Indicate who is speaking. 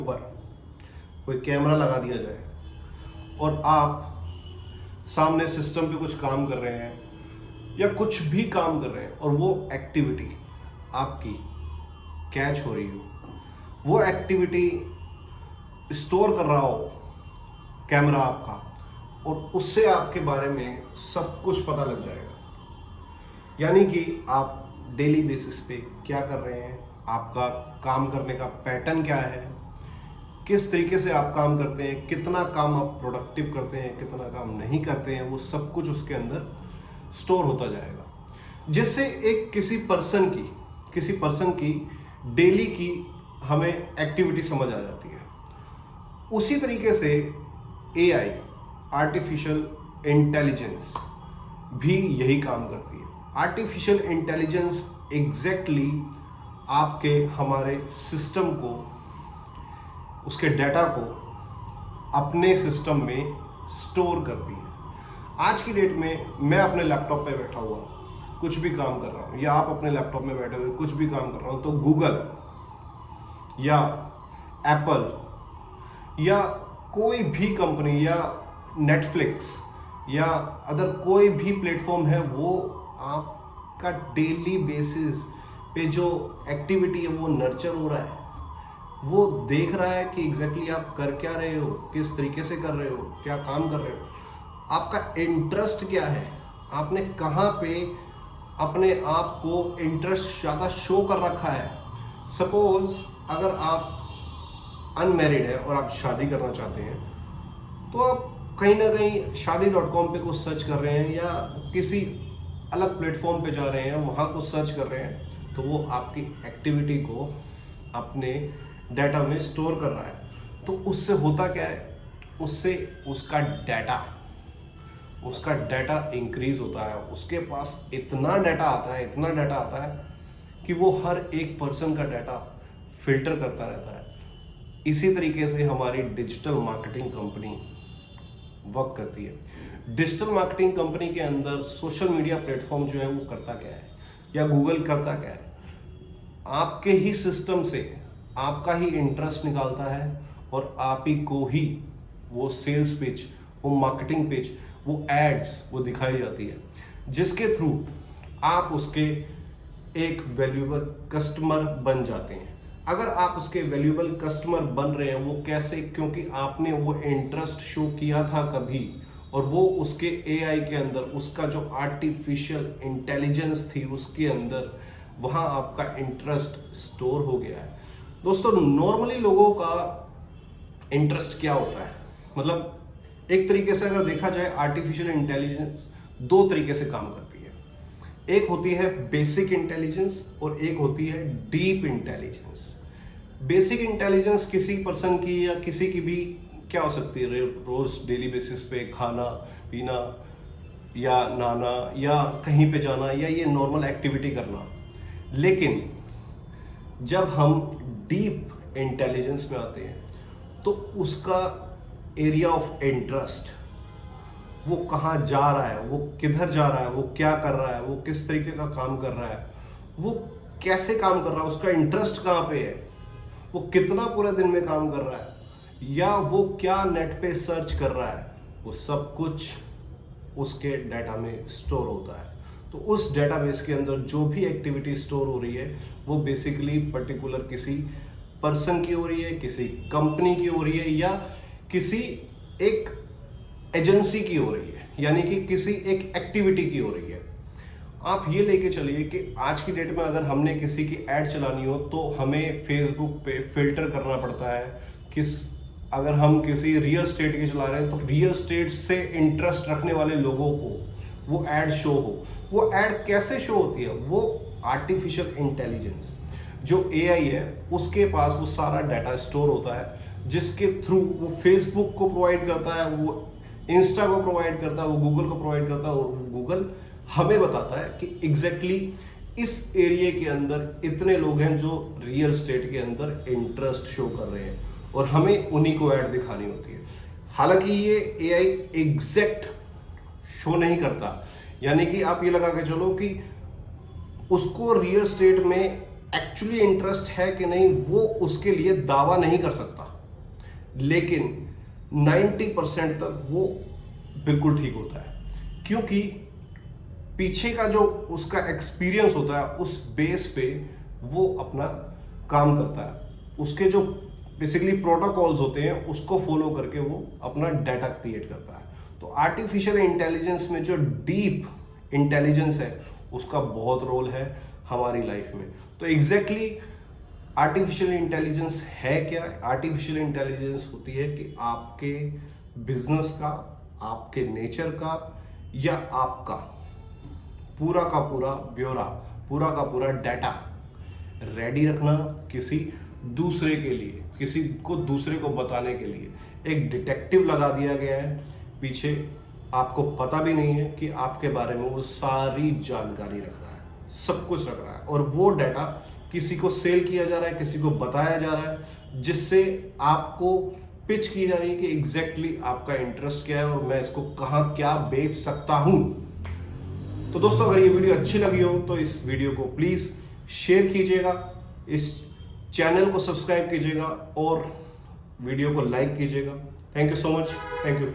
Speaker 1: ऊपर कोई कैमरा लगा दिया जाए और आप सामने सिस्टम पे कुछ काम कर रहे हैं या कुछ भी काम कर रहे हैं और वो एक्टिविटी आपकी कैच हो रही हो, वो एक्टिविटी स्टोर कर रहा हो कैमरा आपका, और उससे आपके बारे में सब कुछ पता लग जाएगा। यानी कि आप डेली बेसिस पे क्या कर रहे हैं, आपका काम करने का पैटर्न क्या है, किस तरीके से आप काम करते हैं, कितना काम आप प्रोडक्टिव करते हैं, कितना काम नहीं करते हैं, वो सब कुछ उसके अंदर स्टोर होता जाएगा, जिससे एक किसी पर्सन की डेली की हमें एक्टिविटी समझ आ जाती है। उसी तरीके से एआई, आर्टिफिशियल इंटेलिजेंस भी यही काम करती है। आर्टिफिशियल इंटेलिजेंस एग्जैक्टली आपके हमारे सिस्टम को, उसके डाटा को अपने सिस्टम में स्टोर करती है। आज की डेट में मैं अपने लैपटॉप पे बैठा हुआ कुछ भी काम कर रहा हूँ, या आप अपने लैपटॉप में बैठे हुए कुछ भी काम कर रहा हूँ, तो गूगल या एप्पल या कोई भी कंपनी या नेटफ्लिक्स या अदर कोई भी प्लेटफॉर्म है, वो आपका डेली बेसिस पे जो एक्टिविटी है वो नर्चर हो रहा है, वो देख रहा है कि एग्जैक्टली आप कर क्या रहे हो, किस तरीके से कर रहे हो, क्या काम कर रहे हो, आपका इंटरेस्ट क्या है, आपने कहाँ पे अपने आप को इंटरेस्ट ज़्यादा शो कर रखा है। सपोज अगर आप अनमैरिड है और आप शादी करना चाहते हैं, तो आप कहीं ना कहीं shaadi.com पे कुछ सर्च कर रहे हैं या किसी अलग प्लेटफॉर्म पे जा रहे हैं, वहाँ कुछ सर्च कर रहे हैं, तो वो आपकी एक्टिविटी को अपने डाटा में स्टोर कर रहा है। तो उससे होता क्या है, उससे उसका डाटा इंक्रीज होता है, उसके पास इतना डाटा आता है कि वो हर एक पर्सन का डाटा फिल्टर करता रहता है। इसी तरीके से हमारी डिजिटल मार्केटिंग कंपनी वर्क करती है। डिजिटल मार्केटिंग कंपनी के अंदर सोशल मीडिया प्लेटफॉर्म जो है वो करता क्या है, या गूगल करता क्या है, आपके ही सिस्टम से आपका ही इंटरेस्ट निकालता है और आप ही को ही वो सेल्स पेज, वो मार्केटिंग पेज, वो एड्स वो दिखाई जाती है, जिसके थ्रू आप उसके एक वैल्यूएबल कस्टमर बन जाते हैं। अगर आप उसके वैल्यूएबल कस्टमर बन रहे हैं, वो कैसे, क्योंकि आपने वो इंटरेस्ट शो किया था कभी, और वो उसके एआई के अंदर, उसका जो आर्टिफिशियल इंटेलिजेंस थी उसके अंदर, वहाँ आपका इंटरेस्ट स्टोर हो गया है। दोस्तों, नॉर्मली लोगों का इंटरेस्ट क्या होता है, मतलब एक तरीके से अगर देखा जाए, आर्टिफिशियल इंटेलिजेंस दो तरीके से काम करती है। एक होती है बेसिक इंटेलिजेंस और एक होती है डीप इंटेलिजेंस। बेसिक इंटेलिजेंस किसी पर्सन की या किसी की भी क्या हो सकती है, रोज डेली बेसिस पे खाना पीना या नहाना या कहीं पे जाना या ये नॉर्मल एक्टिविटी करना। लेकिन जब हम डीप इंटेलिजेंस में आते हैं, तो उसका एरिया ऑफ इंटरेस्ट, वो कहाँ जा रहा है, वो किधर जा रहा है, वो क्या कर रहा है, वो किस तरीके का काम कर रहा है, वो कैसे काम कर रहा है, उसका इंटरेस्ट कहाँ पे है, वो कितना पूरे दिन में काम कर रहा है, या वो क्या नेट पे सर्च कर रहा है, वो सब कुछ उसके डाटा में स्टोर होता है। तो उस डेटाबेस के अंदर जो भी एक्टिविटी स्टोर हो रही है, वो बेसिकली पर्टिकुलर किसी पर्सन की हो रही है, किसी कंपनी की हो रही है, या किसी एक एजेंसी की हो रही है, यानी कि किसी एक एक्टिविटी की हो रही है। आप ये लेके चलिए कि आज की डेट में अगर हमने किसी की ऐड चलानी हो, तो हमें फेसबुक पे फिल्टर करना पड़ता है। अगर हम किसी रियल स्टेट की चला रहे हैं, तो रियल स्टेट से इंटरेस्ट रखने वाले लोगों को वो ऐड शो हो। वो ऐड कैसे शो होती है, वो आर्टिफिशियल इंटेलिजेंस जो एआई है, उसके पास वो सारा डाटा स्टोर होता है, जिसके थ्रू वो फेसबुक को प्रोवाइड करता है, वो इंस्टा को प्रोवाइड करता है, वो गूगल को प्रोवाइड करता है, और वो गूगल हमें बताता है कि एग्जैक्टली इस एरिया के अंदर इतने लोग हैं जो रियल स्टेट के अंदर इंटरेस्ट शो कर रहे हैं, और हमें उन्हीं को ऐड दिखानी होती है। हालांकि ये एआई एग्जैक्ट शो नहीं करता, यानी कि आप ये लगा के चलो कि उसको रियल स्टेट में एक्चुअली इंटरेस्ट है कि नहीं, वो उसके लिए दावा नहीं कर सकता। लेकिन 90% तक वो बिल्कुल ठीक होता है, क्योंकि पीछे का जो उसका एक्सपीरियंस होता है उस बेस पे वो अपना काम करता है। उसके जो बेसिकली प्रोटोकॉल्स होते हैं उसको फॉलो करके वो अपना डाटा क्रिएट करता है। तो आर्टिफिशियल इंटेलिजेंस में जो डीप इंटेलिजेंस है उसका बहुत रोल है हमारी लाइफ में। तो एग्जैक्टली आर्टिफिशियल इंटेलिजेंस है क्या? आर्टिफिशियल इंटेलिजेंस होती है कि आपके बिजनेस का, आपके नेचर का या आपका पूरा का पूरा ब्यौरा, पूरा का पूरा डाटा रेडी रखना किसी दूसरे के लिए, किसी को दूसरे को बताने के लिए। एक डिटेक्टिव लगा दिया गया है पीछे, आपको पता भी नहीं है कि आपके बारे में वो सारी जानकारी रख रहा है, सब कुछ रख रहा है, और वो डाटा किसी को सेल किया जा रहा है, किसी को बताया जा रहा है, जिससे आपको पिच की जा रही है कि एग्जैक्टली आपका इंटरेस्ट क्या है और मैं इसको कहाँ क्या बेच सकता हूं। तो दोस्तों, अगर ये वीडियो अच्छी लगी हो तो इस वीडियो को प्लीज शेयर कीजिएगा, इस चैनल को सब्सक्राइब कीजिएगा और वीडियो को लाइक कीजिएगा। Thank you so much. Thank you.